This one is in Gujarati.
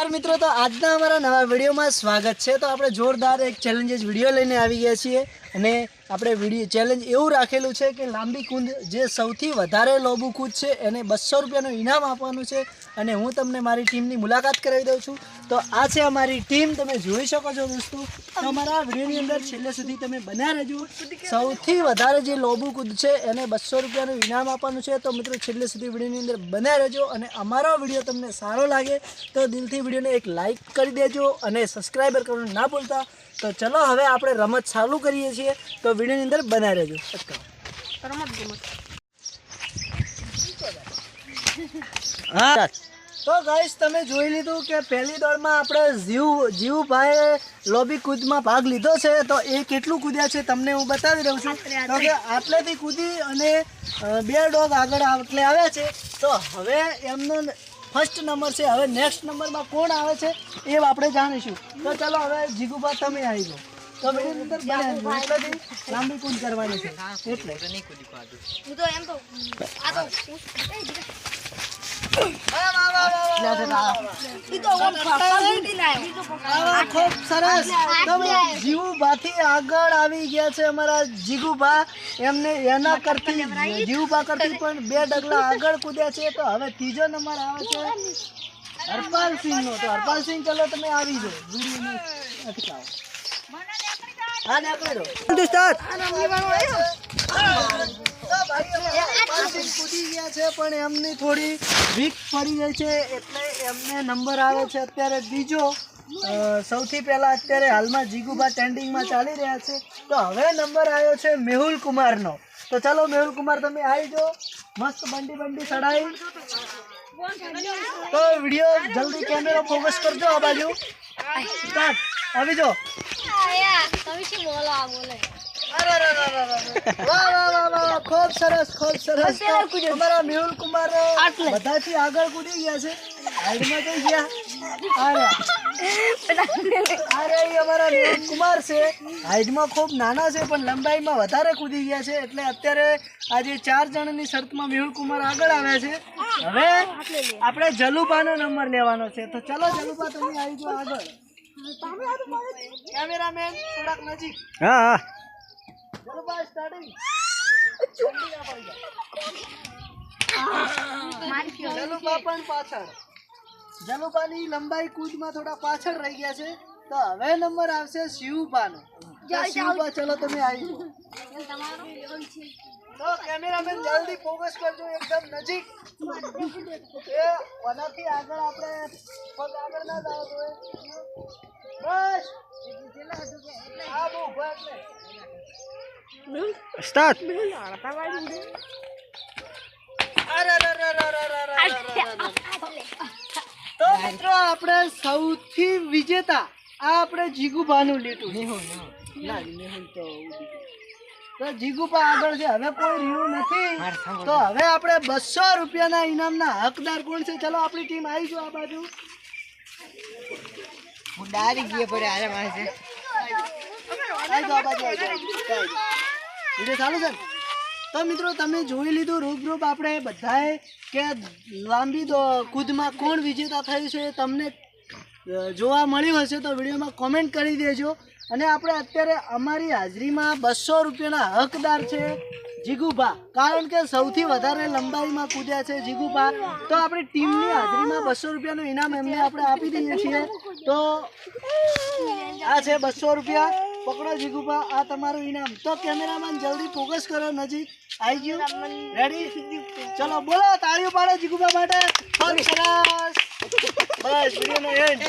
મિત્રો તો આજના અમારા નવા વિડીયોમાં સ્વાગત છે। તો આપણે જોરદાર એક ચેલેન્જીસ વિડીયો લઈને આવી ગયા છીએ અને આપણે વિડીયો ચેલેન્જ એવું રાખેલું છે કે લાંબી કૂદ જે સૌથી વધારે લાંબુ કૂદ છે એને 200 રૂપિયાનું ઇનામ આપવાનું છે અને હું તમને મારી ટીમની મુલાકાત કરાવી દઉં છું। તો આ છે અમારી ટીમ, તમે જોઈ શકો છો દોસ્તો। તો અમારા વિડીયોની અંદર છેલ્લે સુધી તમે બન્યા રહેજો। સૌથી વધારે જે લાંબુ કૂદ છે એને 200 રૂપિયાનું ઇનામ આપવાનું છે। તો મિત્રો છેલ્લે સુધી વિડીયોની અંદર બન્યા રહેજો અને અમારો વિડીયો તમને સારો લાગે તો દિલથી વિડીયોને એક લાઈક કરી દેજો અને સબસ્ક્રાઈબર કરવાનું ના ભૂલતા। તો ચલો હવે આપણે રમત ચાલુ કરીએ છીએ, તો વિડીયોની અંદર બન્યા રહેજો। હા તો ગાઈસ તમે જોઈ લીધું કે પહેલી દોડમાં આપણે જીવુભાઈએ લોબી કૂદમાં ભાગ લીધો છે। તો એ કેટલું કૂદ્યા છે તમને હું બતાવી દઉં છું। તો કે આટલેથી કૂદી અને 2 ડોગ આગળ આટલે આવ્યા છે। તો હવે એમનો ફર્સ્ટ નંબર છે। હવે નેક્સ્ટ નંબરમાં કોણ આવે છે એ આપણે જાણીશું। તો ચાલો હવે જીગુભા તમે આવી જાઓ। તો લાંબી કૂદ કરવાની છે એટલે ખૂબ સરસ। જીવુભાથી આગળ આવી ગયા છે અમારા જીગુભા, એમને એના કરતી જીવુભા કરતી પણ 2 ડગલા આગળ કૂદ્યા છે। તો હવે ત્રીજો નંબર આવે છે હરપાલસિંહ નો। તો હરપાલસિંહ ચલો તમે આવી જાઓ, વિડીયોને અટકાવો। હા નીકળો કૂદી ગયા છે પણ એમની થોડી વીક પડી ગઈ છે એટલે એમને નંબર આવે છે અત્યારે બીજો। સૌથી પહેલા અત્યારે હાલમાં જીગુભા ટ્રેન્ડિંગમાં ચાલી રહ્યા છે। તો હવે નંબર આવ્યો છે મેહુલ કુમારનો। તો ચાલો મેહુલ કુમાર તમે આવી જાઓ, મસ્ત બંડી ચડાવી। તો વિડીયો જલ્દી કેમેરો ફોકસ કરજો આ બાજુ, સ્ટાર્ટ આવી જાઓ। ખૂબ સરસ અમારા મેહુલ કુમાર બધાથી આગળ કૂદી ગયા છે। હાઈડમાં કઈ ગયા અમારા મેહુલ કુમાર છે, હાઈડમાં ખૂબ નાના છે પણ લંબાઈમાં વધારે કૂદી ગયા છે એટલે અત્યારે આજે 4 જણની શરતમાં મેહુલ કુમાર આગળ આવ્યા છે। હવે આપણે જલુભાનો નંબર લેવાનો છે। તો ચલો જલુભા તમે આવી જાઓ આગળ। કેમેરામેન થોડાક નજીક। હા જલુભા સ્ટાર્ટિંગ। જલુભા પણ પાછળ, જલુભાની લંબાઈ કૂદમાં થોડા પાછળ રહી ગયા છે। તો હવે નંબર આવશે શિવભાનો। શિવભા ચલો તમે આવી જાઓ। તો કેમેરામેન જલ્દી ફોકસ કરજો એકદમ નજીક। એ ઓનાથી આગળ આપણે પગ આગળ ના જાવ જોઈએ, બસ આ બહુ ઉભા એટલે સ્ટાર્ટ। તો મિત્રો આપણે સૌથી વિજેતા આ આપણે જીગુભાનું લીધું। તો જીગુભા આગળ છે, હવે કોઈ રહ્યું નથી। તો હવે આપણે 200 રૂપિયાના ઇનામના હકદાર કોણ છે ચલો આપણી ટીમ આવી જાઓ આ બાજુ। હું ડારી ગયો પડે આરે માસે આવી જાઓ બાજુ વિડિયો ચાલુ છે। તો મિત્રો તમે જોઈ લીધું રૂબરૂપ આપણે બધાએ કે લાંબી કૂદમાં કોણ વિજેતા થયું છે। તમને જોવા મળ્યું હશે તો વિડીયોમાં કોમેન્ટ કરી દેજો। અને આપણે અત્યારે અમારી હાજરીમાં 200 રૂપિયાના હકદાર છે જીગુભા, કારણ કે સૌથી વધારે લંબાઈમાં કૂદ્યા છે જીગુભા। તો આપણી ટીમની હાજરીમાં 200 રૂપિયાનું ઇનામ એમને આપણે આપી દઈએ છીએ। તો આ છે 200 રૂપિયા, પકડો જીગુભા, આ તમારું ઇનામ। તો કેમેરામેન જલ્દી ફોકસ કરો, નજીક આવી ગયું, રેડી, ચલો બોલો તાળીઓ પાડો જીગુભા માટે। બસ વિડીયોનો એન્ડ।